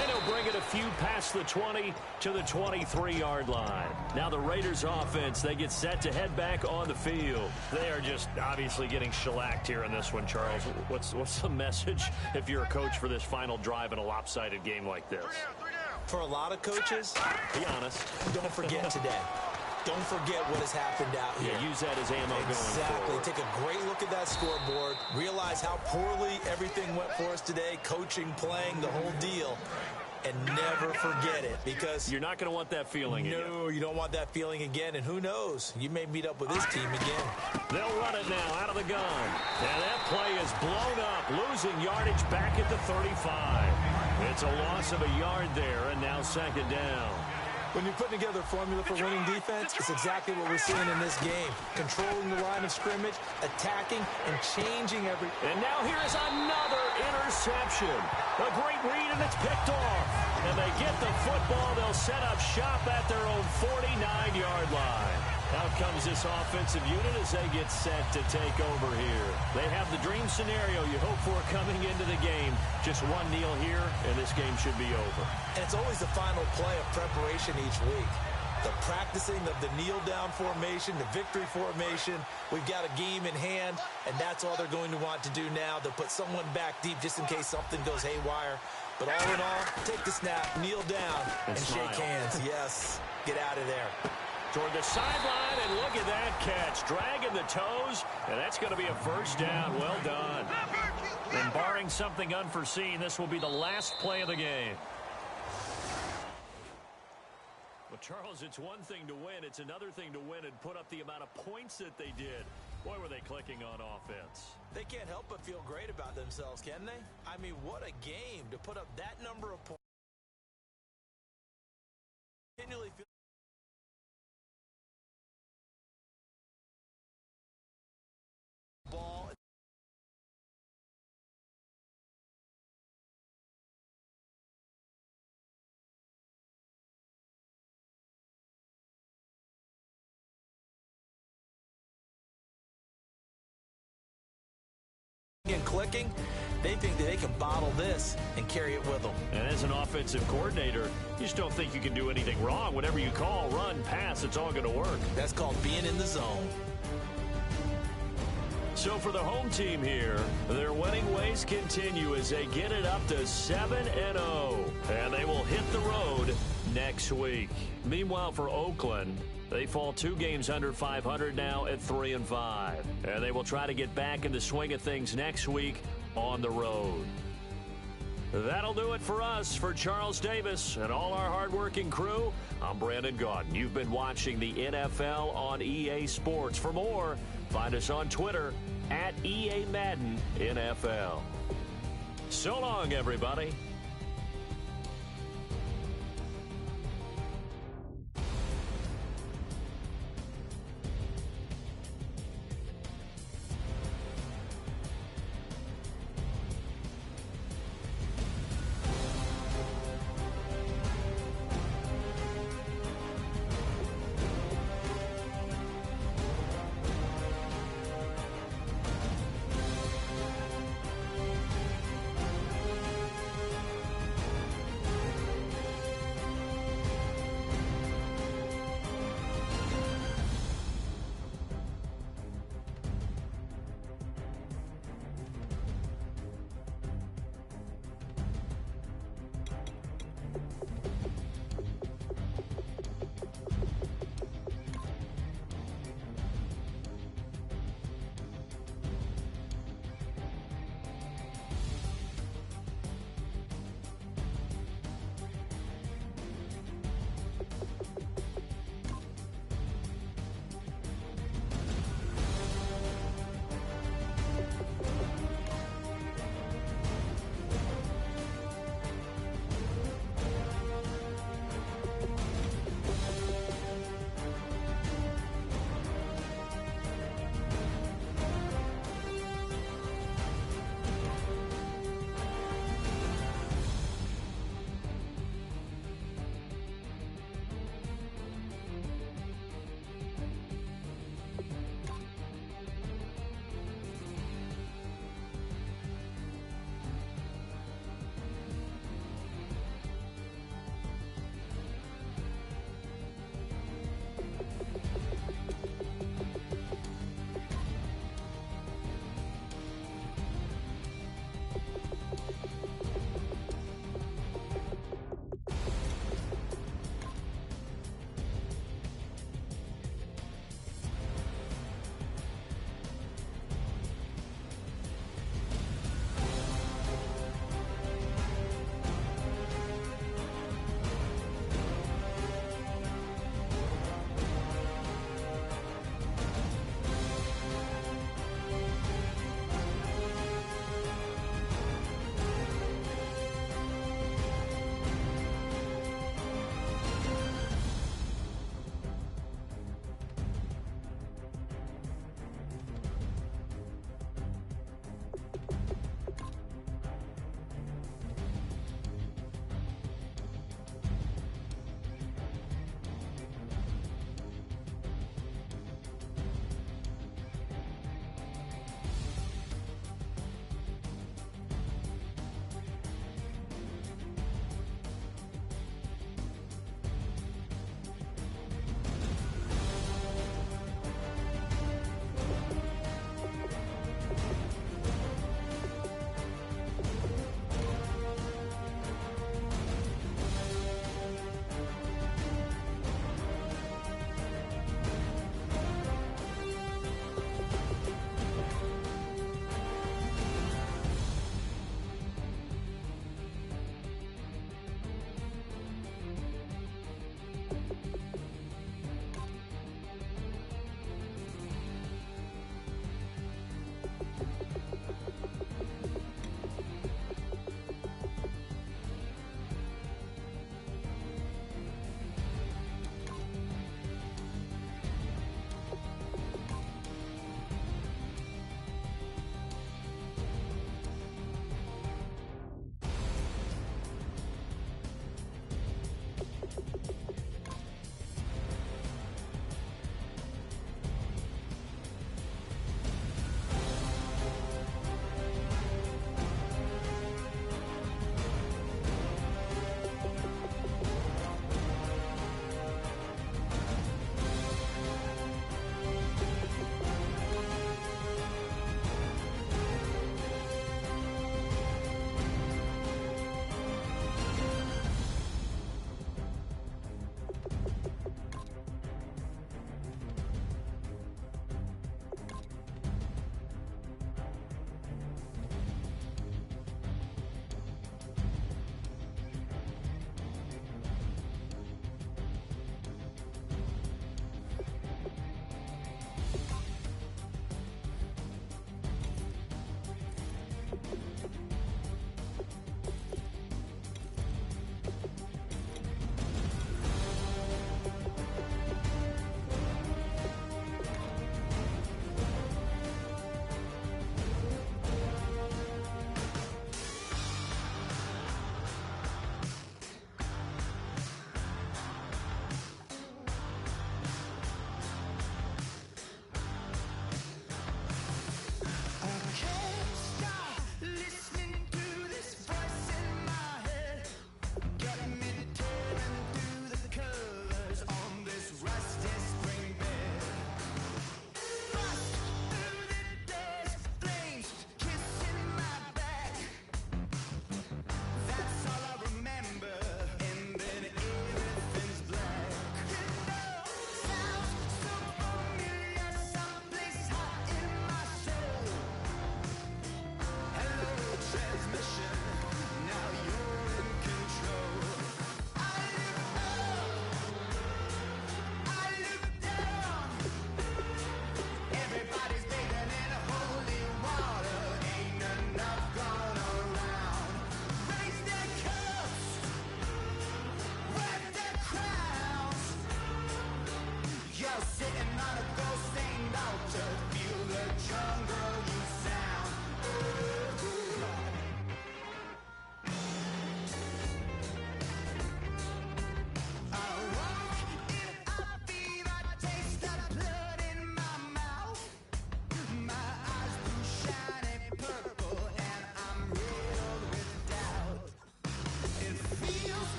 And he'll bring it a few past the 20 to the 23-yard line. Now the Raiders offense, they get set to head back on the field. They are just obviously getting shellacked here in this one, Charles. What's the message if you're a coach for this final drive in a lopsided game like this? For a lot of coaches, be honest, don't forget today. Don't forget what has happened out here. Yeah, use that as ammo going forward. Take a great look at that scoreboard. Realize how poorly everything went for us today. Coaching, playing, the whole deal. And never forget it, because you're not going to want that feeling again. No, you don't want that feeling again. And who knows? You may meet up with this team again. They'll run it now out of the gun. And that play is blown up, losing yardage back at the 35. It's a loss of a yard there, and now 2nd down. When you're putting together a formula for winning defense, it's exactly what we're seeing in this game. Controlling the line of scrimmage, attacking, and changing every... And now here's another interception. A great read, and it's picked off. And they get the football. They'll set up shop at their own 49-yard line. Out comes this offensive unit as they get set to take over here. They have the dream scenario you hope for coming into the game. Just one kneel here, and this game should be over. And it's always the final play of preparation each week. The practicing of the kneel-down formation, the victory formation. We've got a game in hand, and that's all they're going to want to do now, to put someone back deep just in case something goes haywire. But all in all, take the snap, kneel down, and shake hands. Yes, get out of there. Toward the sideline, and look at that catch. Dragging the toes, and that's going to be a 1st down. Well done. And barring something unforeseen, this will be the last play of the game. Well, Charles, it's one thing to win. It's another thing to win and put up the amount of points that they did. Boy, were they clicking on offense. They can't help but feel great about themselves, can they? I mean, what a game to put up that number of points. Continually feel ball. And clicking, they think that they can bottle this and carry it with them. And as an offensive coordinator, you just don't think you can do anything wrong. Whatever you call, run, pass, it's all going to work. That's called being in the zone. So for the home team here, their winning ways continue as they get it up to 7-0. And they will hit the road next week. Meanwhile, for Oakland, they fall 2 games under 500 now at 3-5. And they will try to get back in the swing of things next week on the road. That'll do it for us. For Charles Davis and all our hardworking crew, I'm Brandon Gaudin. You've been watching the NFL on EA Sports. For more, find us on Twitter at EA Madden NFL. So long, everybody.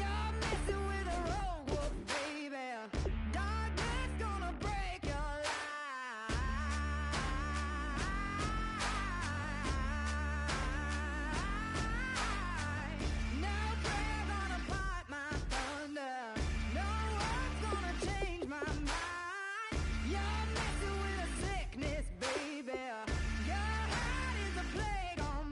You're messing with a rogue wolf, baby. Darkness gonna break your life. No prayer gonna fight my thunder. No one's gonna change my mind. You're messing with a sickness, baby. Your heart is a plague on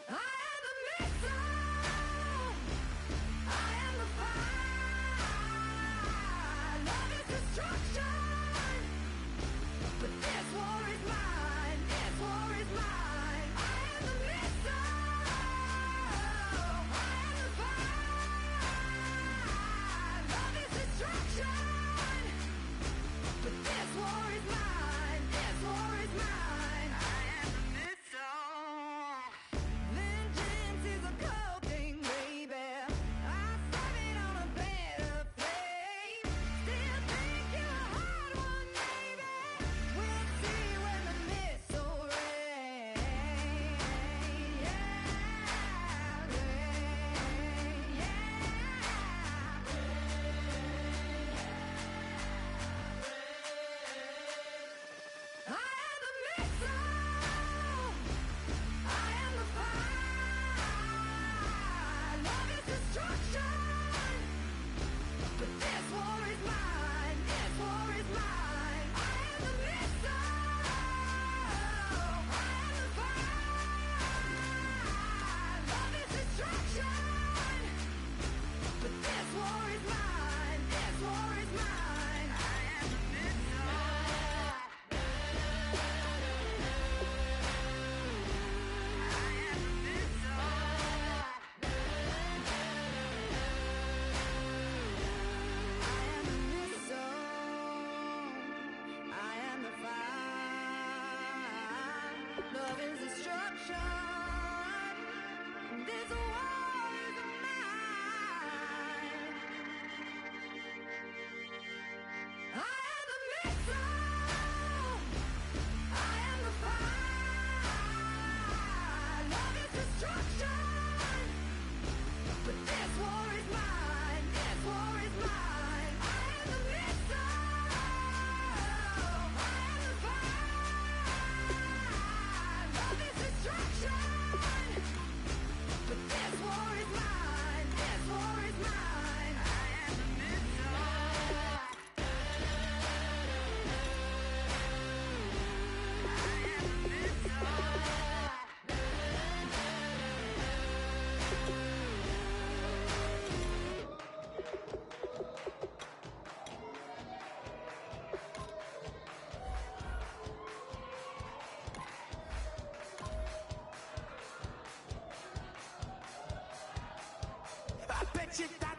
I am the missile. I am the fire. Love is destruction. But this war is mine. This war is mine. I am the missile. I am the fire. Love is destruction. But this war is mine. This war is mine. I am the missile. Vengeance is a cold thing, baby. I serve it on a bed of flame. Still think you're a hard one, baby. We'll see when the missile rain. Yeah, rain. I am the missile. I am the fire. Love is destruction. But this war is mine. This war is mine. I am the missile. I am the fire. Love is destruction. But this war is mine. This war is mine. I am the missile. I am the fire. Love is destruction. This war is mine. I am the missile. I am the fire. Love is destruction. But this war is mine. This war is mine. I am the missile. I am the fire. Love is destruction. But this war is mine. This war is mine. I am the missile. I am the missile. I bet you that